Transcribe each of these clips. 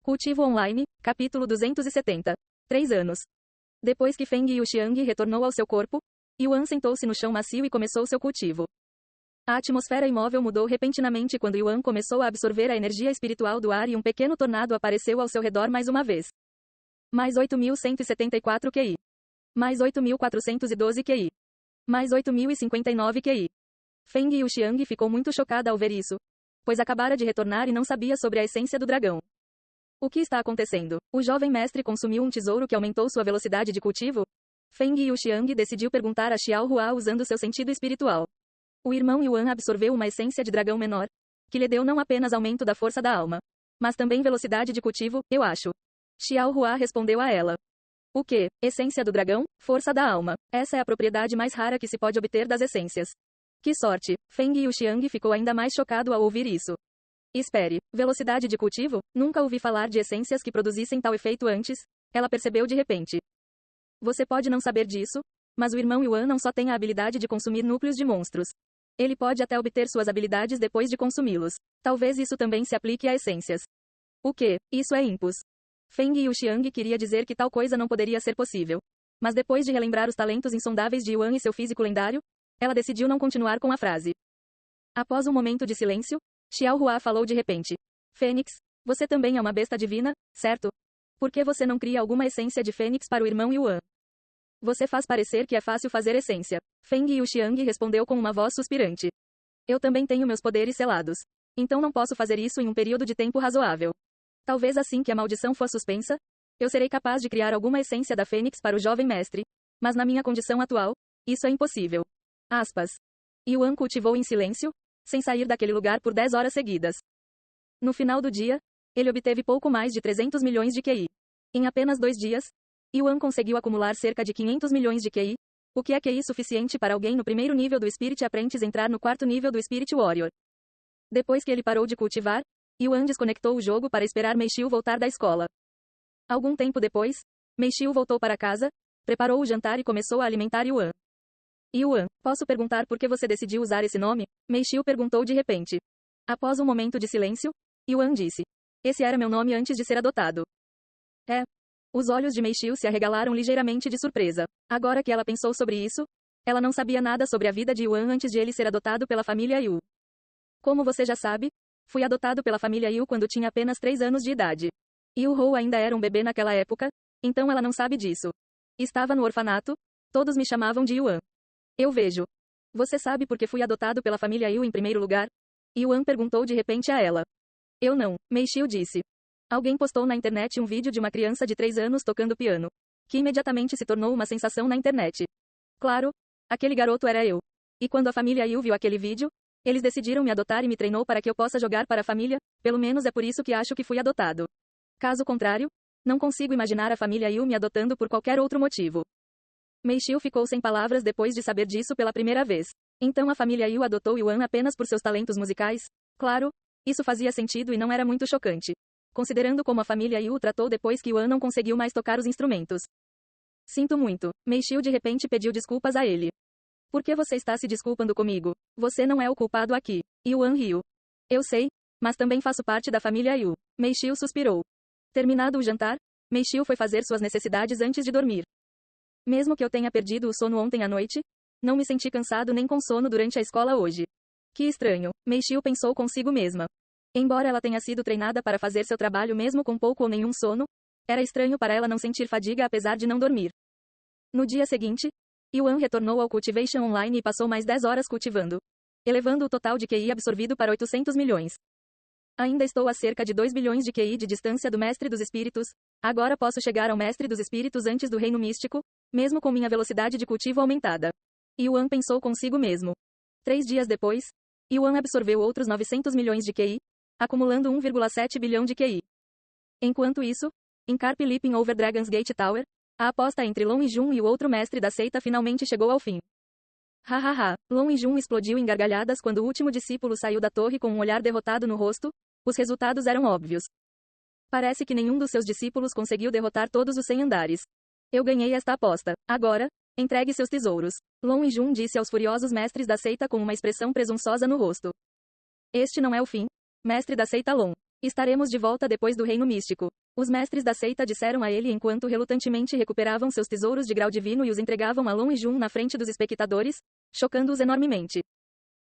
Cultivo Online, capítulo 270. 3 anos. Depois que Feng Yuxiang retornou ao seu corpo, Yuan sentou-se no chão macio e começou seu cultivo. A atmosfera imóvel mudou repentinamente quando Yuan começou a absorver a energia espiritual do ar e um pequeno tornado apareceu ao seu redor mais uma vez. Mais 8.174 QI. Mais 8.412 QI. Mais 8.059 QI. Feng Yuxiang ficou muito chocada ao ver isso, pois acabara de retornar e não sabia sobre a essência do dragão. O que está acontecendo? O jovem mestre consumiu um tesouro que aumentou sua velocidade de cultivo? Feng Yuxiang decidiu perguntar a Xiao Hua usando seu sentido espiritual. O irmão Yuan absorveu uma essência de dragão menor, que lhe deu não apenas aumento da força da alma, mas também velocidade de cultivo, eu acho. Xiao Hua respondeu a ela. O que? Essência do dragão? Força da alma. Essa é a propriedade mais rara que se pode obter das essências. Que sorte! Feng Yuxiang ficou ainda mais chocado ao ouvir isso. Espere, velocidade de cultivo? Nunca ouvi falar de essências que produzissem tal efeito antes, ela percebeu de repente. Você pode não saber disso, mas o irmão Yuan não só tem a habilidade de consumir núcleos de monstros. Ele pode até obter suas habilidades depois de consumi-los. Talvez isso também se aplique a essências. O que? Isso é impus. Feng Yuxiang queria dizer que tal coisa não poderia ser possível. Mas depois de relembrar os talentos insondáveis de Yuan e seu físico lendário, ela decidiu não continuar com a frase. Após um momento de silêncio, Xiao Hua falou de repente. Fênix, você também é uma besta divina, certo? Por que você não cria alguma essência de Fênix para o irmão Yuan? Você faz parecer que é fácil fazer essência. Feng Yuxiang respondeu com uma voz suspirante. Eu também tenho meus poderes selados. Então não posso fazer isso em um período de tempo razoável. Talvez assim que a maldição for suspensa, eu serei capaz de criar alguma essência da Fênix para o jovem mestre. Mas na minha condição atual, isso é impossível. Aspas. Yuan cultivou em silêncio, sem sair daquele lugar por 10 horas seguidas. No final do dia, ele obteve pouco mais de 300 milhões de QI. Em apenas 2 dias, Yuan conseguiu acumular cerca de 500 milhões de QI, o que é QI suficiente para alguém no primeiro nível do Spirit Apprentice entrar no 4º nível do Spirit Warrior. Depois que ele parou de cultivar, Yuan desconectou o jogo para esperar Meixiu voltar da escola. Algum tempo depois, Meixiu voltou para casa, preparou o jantar e começou a alimentar Yuan. Yuan, posso perguntar por que você decidiu usar esse nome? Meixiu perguntou de repente. Após um momento de silêncio, Yuan disse. Esse era meu nome antes de ser adotado. É. Os olhos de Meixiu se arregalaram ligeiramente de surpresa. Agora que ela pensou sobre isso, ela não sabia nada sobre a vida de Yuan antes de ele ser adotado pela família Yu. Como você já sabe, fui adotado pela família Yu quando tinha apenas 3 anos de idade. Yu Hou ainda era um bebê naquela época, então ela não sabe disso. Estava no orfanato, todos me chamavam de Yuan. Eu vejo. Você sabe por que fui adotado pela família Yu em primeiro lugar? Yuan perguntou de repente a ela. Eu não, Meixiu disse. Alguém postou na internet um vídeo de uma criança de 3 anos tocando piano, que imediatamente se tornou uma sensação na internet. Claro, aquele garoto era eu. E quando a família Yu viu aquele vídeo, eles decidiram me adotar e me treinou para que eu possa jogar para a família, pelo menos é por isso que acho que fui adotado. Caso contrário, não consigo imaginar a família Yu me adotando por qualquer outro motivo. Meixiu ficou sem palavras depois de saber disso pela primeira vez. Então a família Yu adotou Yuan apenas por seus talentos musicais? Claro, isso fazia sentido e não era muito chocante, considerando como a família Yu o tratou depois que Yuan não conseguiu mais tocar os instrumentos. Sinto muito, Meixiu de repente pediu desculpas a ele. Por que você está se desculpando comigo? Você não é o culpado aqui. Yuan riu. Eu sei, mas também faço parte da família Yu. Meixiu suspirou. Terminado o jantar, Meixiu foi fazer suas necessidades antes de dormir. Mesmo que eu tenha perdido o sono ontem à noite, não me senti cansado nem com sono durante a escola hoje. Que estranho, Meixiu pensou consigo mesma. Embora ela tenha sido treinada para fazer seu trabalho mesmo com pouco ou nenhum sono, era estranho para ela não sentir fadiga apesar de não dormir. No dia seguinte, Yuan retornou ao Cultivation Online e passou mais 10 horas cultivando, elevando o total de QI absorvido para 800 milhões. Ainda estou a cerca de 2 bilhões de QI de distância do Mestre dos Espíritos, agora posso chegar ao Mestre dos Espíritos antes do Reino Místico, mesmo com minha velocidade de cultivo aumentada. Yuan pensou consigo mesmo. 3 dias depois, Yuan absorveu outros 900 milhões de QI, acumulando 1,7 bilhão de QI. Enquanto isso, em Carp Leaping Over Dragon's Gate Tower, a aposta entre Long Yijun e o outro mestre da seita finalmente chegou ao fim. Hahaha, Long Yijun explodiu em gargalhadas quando o último discípulo saiu da torre com um olhar derrotado no rosto. Os resultados eram óbvios. Parece que nenhum dos seus discípulos conseguiu derrotar todos os 100 andares. Eu ganhei esta aposta. Agora, entregue seus tesouros. Long Yijun disse aos furiosos mestres da seita com uma expressão presunçosa no rosto. Este não é o fim, mestre da seita Long. Estaremos de volta depois do reino místico. Os mestres da seita disseram a ele enquanto relutantemente recuperavam seus tesouros de grau divino e os entregavam a Long e Jun na frente dos espectadores, chocando-os enormemente.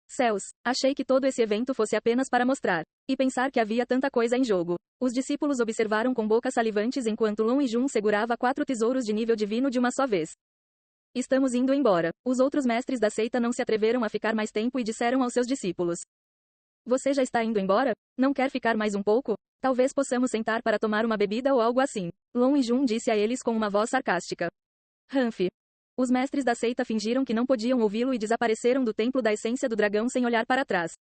Céus, achei que todo esse evento fosse apenas para mostrar. E pensar que havia tanta coisa em jogo. Os discípulos observaram com bocas salivantes enquanto Long e Jun segurava 4 tesouros de nível divino de uma só vez. Estamos indo embora. Os outros mestres da seita não se atreveram a ficar mais tempo e disseram aos seus discípulos: Você já está indo embora? Não quer ficar mais um pouco? Talvez possamos sentar para tomar uma bebida ou algo assim. Long e Jun disse a eles com uma voz sarcástica. Hanfi. Os mestres da seita fingiram que não podiam ouvi-lo e desapareceram do templo da essência do dragão sem olhar para trás.